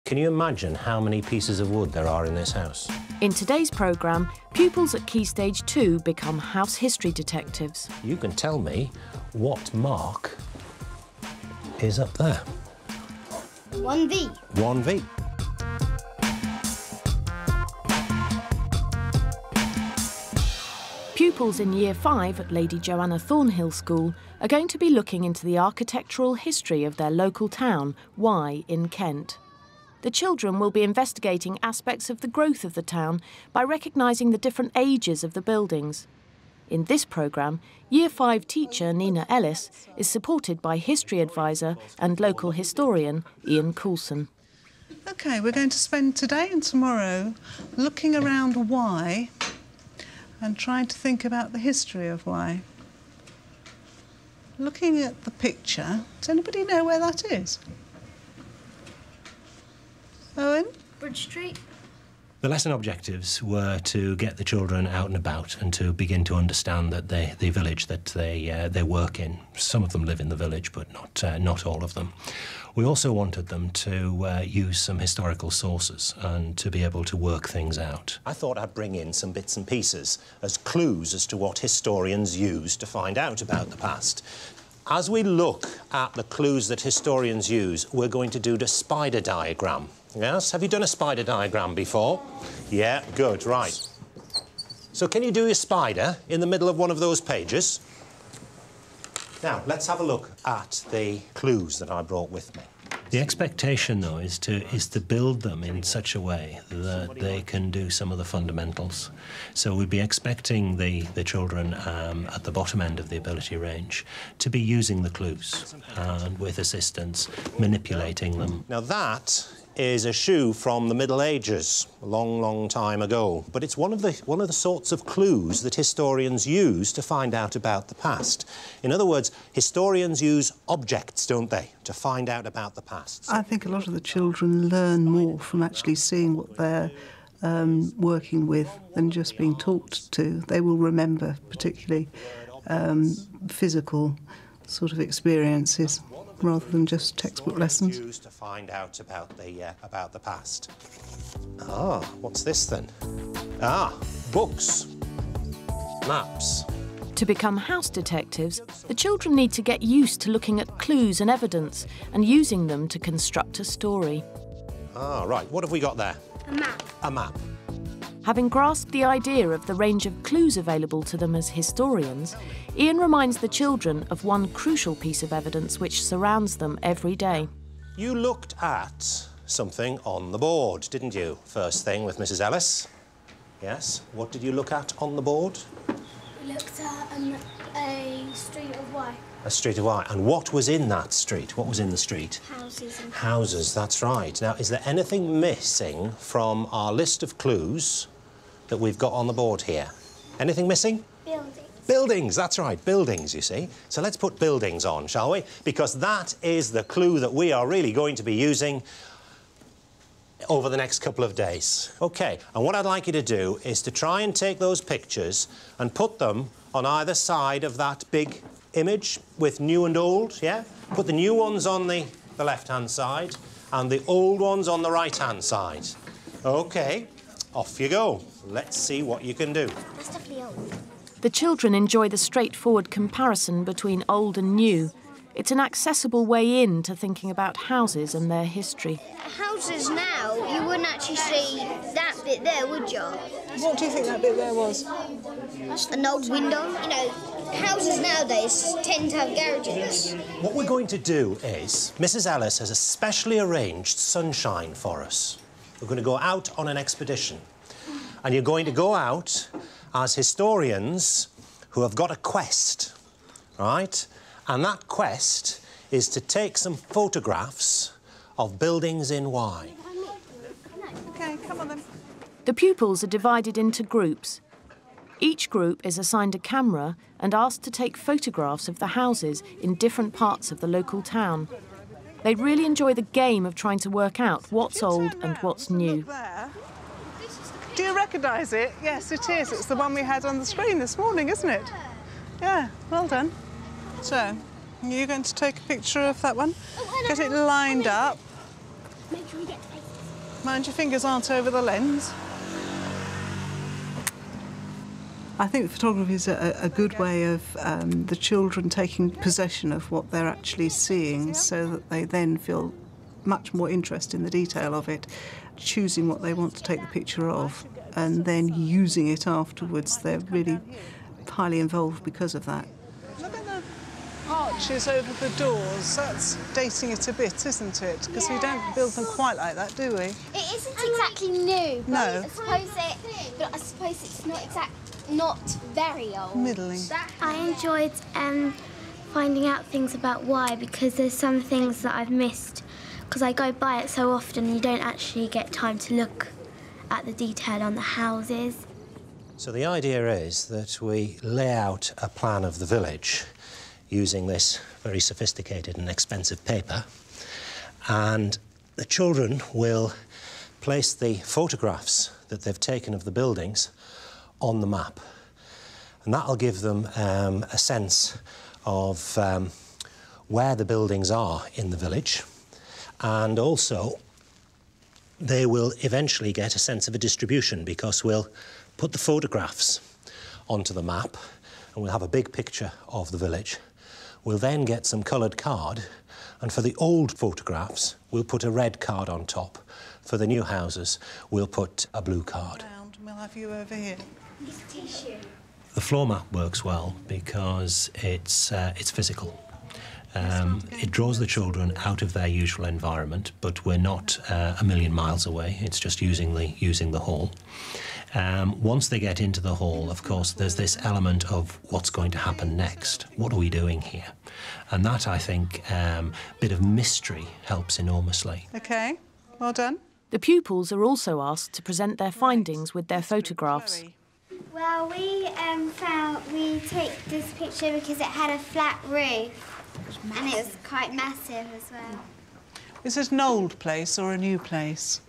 Can you imagine how many pieces of wood there are in this house? In today's programme, pupils at Key Stage 2 become house history detectives. You can tell me what mark is up there. 1V. 1V. Pupils in Year 5 at Lady Joanna Thornhill School are going to be looking into the architectural history of their local town, Wye, in Kent. The children will be investigating aspects of the growth of the town by recognising the different ages of the buildings. In this programme, Year 5 teacher Nina Ellis is supported by history advisor and local historian Ian Coulson. OK, we're going to spend today and tomorrow looking around Wye and trying to think about the history of Wye. Looking at the picture, does anybody know where that is? Owen? Bridge Street. The lesson objectives were to get the children out and about and to begin to understand that the village that they work in. Some of them live in the village, but not all of them. We also wanted them to use some historical sources and to be able to work things out. I thought I'd bring in some bits and pieces as clues as to what historians use to find out about the past. As we look at the clues that historians use, we're going to do the spider diagram. Yes? Have you done a spider diagram before? Yeah, good, right. So can you do your spider in the middle of one of those pages? Now, let's have a look at the clues that I brought with me. The expectation, though, is to build them in such a way that they can do some of the fundamentals. So we'd be expecting the children at the bottom end of the ability range to be using the clues and, with assistance, manipulating them. Now, that is a shoe from the Middle Ages, a long, long time ago. But it's one of the sorts of clues that historians use to find out about the past. In other words, historians use objects, don't they, to find out about the past. I think a lot of the children learn more from actually seeing what they're working with than just being talked to. They will remember particularly physical sort of experiences, rather than just textbook lessons. Used to find out about the past. Ah, what's this then? Ah, books, maps. To become house detectives, the children need to get used to looking at clues and evidence and using them to construct a story. Ah, right. What have we got there? A map. A map. Having grasped the idea of the range of clues available to them as historians, Ian reminds the children of one crucial piece of evidence which surrounds them every day. You looked at something on the board, didn't you? First thing with Mrs. Ellis. Yes. What did you look at on the board? We looked at a street of Wye. A street of Wye. And what was in that street? What was in the street? Houses. And houses, that's right. Now, is there anything missing from our list of clues that we've got on the board here? Anything missing? buildings. Buildings, that's right, buildings, you see. So let's put buildings on, shall we? Because that is the clue that we are really going to be using over the next couple of days. OK, and what I'd like you to do is to try and take those pictures and put them on either side of that big image with new and old, yeah? Put the new ones on the left-hand side and the old ones on the right-hand side. OK, off you go. Let's see what you can do. That's definitely old. The children enjoy the straightforward comparison between old and new. It's an accessible way in to thinking about houses and their history. Houses now, you wouldn't actually see that bit there, would you? What do you think that bit there was? An old window. You know, houses nowadays tend to have garages. What we're going to do is, Mrs. Ellis has a specially arranged sunshine for us. We're going to go out on an expedition. And you're going to go out as historians who have got a quest, right? And that quest is to take some photographs of buildings in Wye. OK, come on then. The pupils are divided into groups. Each group is assigned a camera and asked to take photographs of the houses in different parts of the local town. They really enjoy the game of trying to work out what's old and what's new. Do you recognise it? Yes, it is. It's the one we had on the screen this morning, isn't it? Yeah, well done. So, are you going to take a picture of that one? Get it lined up. Make sure we get faces. Mind your fingers aren't over the lens. I think photography is a good way of the children taking possession of what they're actually seeing, so that they then feel much more interest in the detail of it, choosing what they want to take the picture of, and then using it afterwards. They're really highly involved because of that. Look at the arches over the doors. That's dating it a bit, isn't it? Because we don't build them quite like that, do we? It isn't exactly new. No. I suppose it's not very old. Middling. I enjoyed finding out things about why, because there's some things that I've missed because I go by it so often you don't actually get time to look at the detail on the houses. So the idea is that we lay out a plan of the village using this very sophisticated and expensive paper, and the children will place the photographs that they've taken of the buildings on the map, and that'll give them a sense of where the buildings are in the village, and also they will eventually get a sense of a distribution, because we'll put the photographs onto the map and we'll have a big picture of the village. We'll then get some coloured card, and for the old photographs we'll put a red card on top. For the new houses we'll put a blue card. We'll have you over here. The floor map works well because it's physical. It draws the children out of their usual environment, but we're not a million miles away. It's just using the hall. Once they get into the hall, of course, there's this element of what's going to happen next. What are we doing here? And that, I think, bit of mystery helps enormously. OK, well done. The pupils are also asked to present their findings with their photographs. Well, we took this picture because it had a flat roof and it was quite massive as well. Is this an old place or a new place?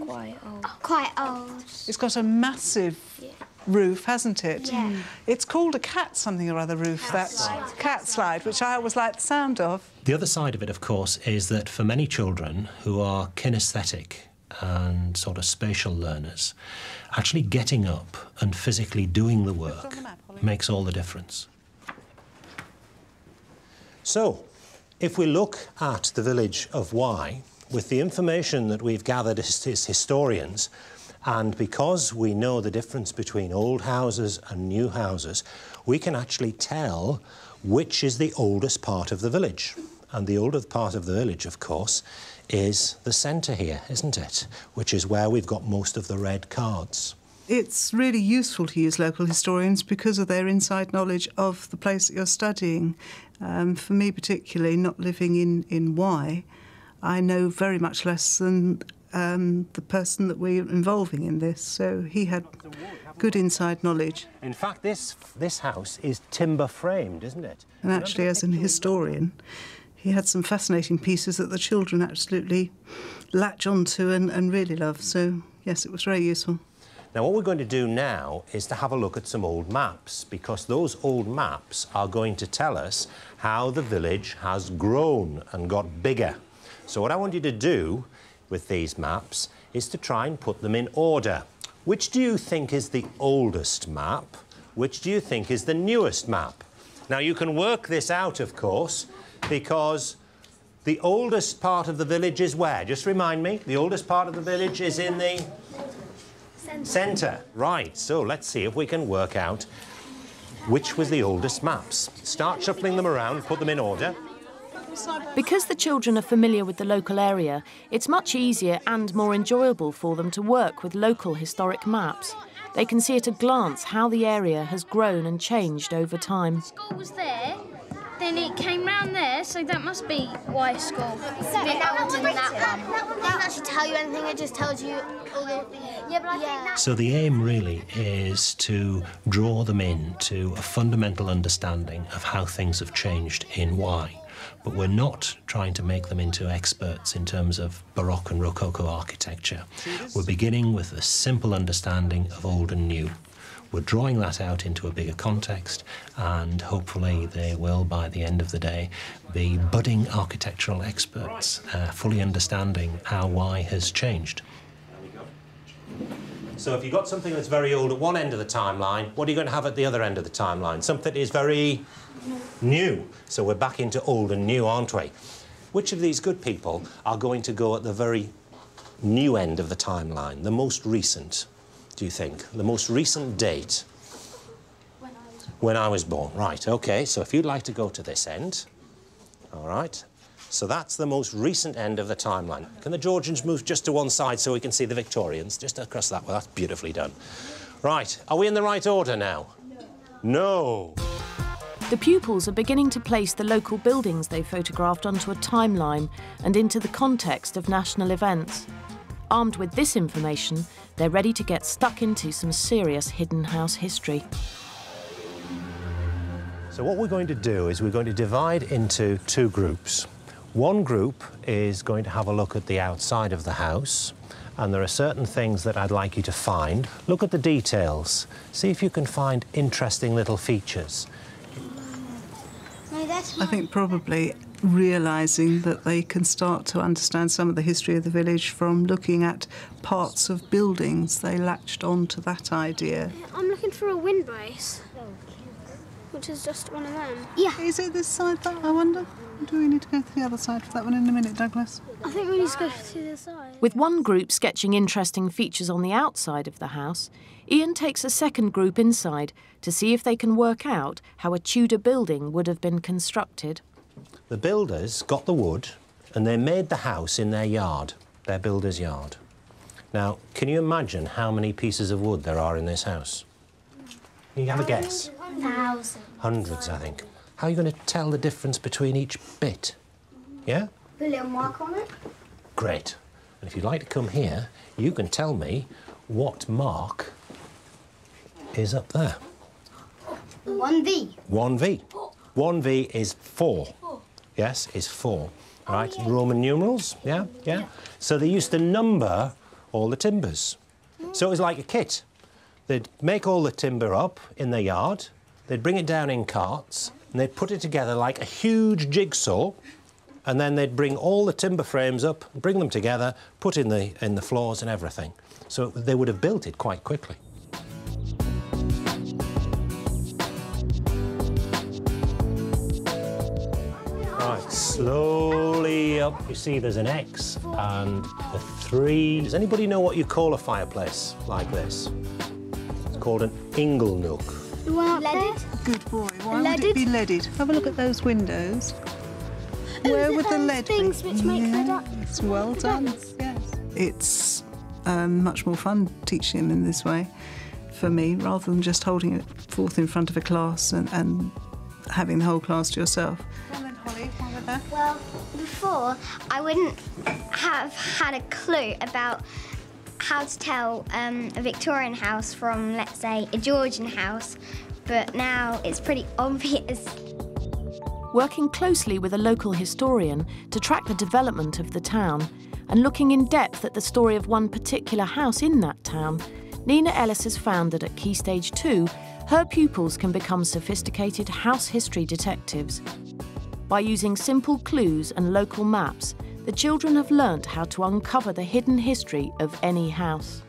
Quite old. Quite old. It's got a massive roof, hasn't it? Yeah. It's called a cat something or other roof, cat slide, which I always like the sound of. The other side of it, of course, is that for many children who are kinesthetic and sort of spatial learners, actually getting up and physically doing the work makes all the difference. So, if we look at the village of Y, with the information that we've gathered as historians, and because we know the difference between old houses and new houses, we can actually tell which is the oldest part of the village. And the oldest part of the village, of course, is the centre here, isn't it? Which is where we've got most of the red cards. It's really useful to use local historians because of their inside knowledge of the place that you're studying. For me particularly, not living in Y, I know very much less than the person that we're involving in this, so he had good inside knowledge. In fact, this house is timber framed, isn't it? And actually, as an historian, he had some fascinating pieces that the children absolutely latch onto and really love, so yes, it was very useful. Now, what we're going to do now is to have a look at some old maps, because those old maps are going to tell us how the village has grown and got bigger. So what I want you to do with these maps is to try and put them in order. Which do you think is the oldest map? Which do you think is the newest map? Now, you can work this out, of course, because the oldest part of the village is where? Just remind me. The oldest part of the village is in the centre. Right, so let's see if we can work out which was the oldest maps. Start shuffling them around, put them in order. Because the children are familiar with the local area, it's much easier and more enjoyable for them to work with local historic maps. They can see at a glance how the area has grown and changed over time. School was there, then it came round there, so that must be Y School. It's a bit older than that one. It doesn't actually tell you anything, it just tells you all the... Yeah, but I think that... So the aim really is to draw them into a fundamental understanding of how things have changed in Y. But we're not trying to make them into experts in terms of Baroque and Rococo architecture. We're beginning with a simple understanding of old and new. We're drawing that out into a bigger context, and hopefully they will, by the end of the day, be budding architectural experts, fully understanding how Y has changed. So if you've got something that's very old at one end of the timeline, what are you going to have at the other end of the timeline? Something that is very new. So we're back into old and new, aren't we? Which of these good people are going to go at the very new end of the timeline, the most recent, do you think? The most recent date? When I was born. Right, OK. So if you'd like to go to this end, all right. So that's the most recent end of the timeline. Can the Georgians move just to one side so we can see the Victorians? Just across that way. That's beautifully done. Right, are we in the right order now? No. The pupils are beginning to place the local buildings they photographed onto a timeline and into the context of national events. Armed with this information, they're ready to get stuck into some serious hidden house history. So what we're going to do is we're going to divide into two groups. One group is going to have a look at the outside of the house, and there are certain things that I'd like you to find. Look at the details. See if you can find interesting little features. I think probably realising that they can start to understand some of the history of the village from looking at parts of buildings. They latched on to that idea. I'm looking for a windbrace, which is just one of them. Yeah. Is it this side, that, I wonder? Do we need to go to the other side for that one in a minute, Douglas? I think we need to go to the other side. With one group sketching interesting features on the outside of the house, Ian takes a second group inside to see if they can work out how a Tudor building would have been constructed. The builders got the wood and they made the house in their yard, their builder's yard. Now, can you imagine how many pieces of wood there are in this house? Can you have a guess? Thousands. Hundreds, I think. How are you going to tell the difference between each bit? Yeah? Put a little mark on it. Great. And if you'd like to come here, you can tell me what mark is up there. 1V. 1V. 1V is 4. Yes, is 4. Right, Roman numerals, yeah, yeah. So they used to number all the timbers. So it was like a kit. They'd make all the timber up in their yard, they'd bring it down in carts, and they'd put it together like a huge jigsaw, and then they'd bring all the timber frames up, bring them together, put in the floors and everything. So they would have built it quite quickly. Right, slowly up. You see there's an X and a 3. Does anybody know what you call a fireplace like this? It's called an inglenook. The one up leaded? Good boy. Why would it be leaded? Have a look at those windows. Where would the lead be? Things which make the It's well done. Yes. It's much more fun teaching them in this way for me, rather than just holding it forth in front of a class and having the whole class to yourself. Well then, Holly, over there. Well, before, I wouldn't have had a clue about how to tell a Victorian house from, let's say, a Georgian house, but now it's pretty obvious. Working closely with a local historian to track the development of the town and looking in depth at the story of one particular house in that town, Nina Ellis has found that at Key Stage 2, her pupils can become sophisticated house history detectives. By using simple clues and local maps, the children have learnt how to uncover the hidden history of any house.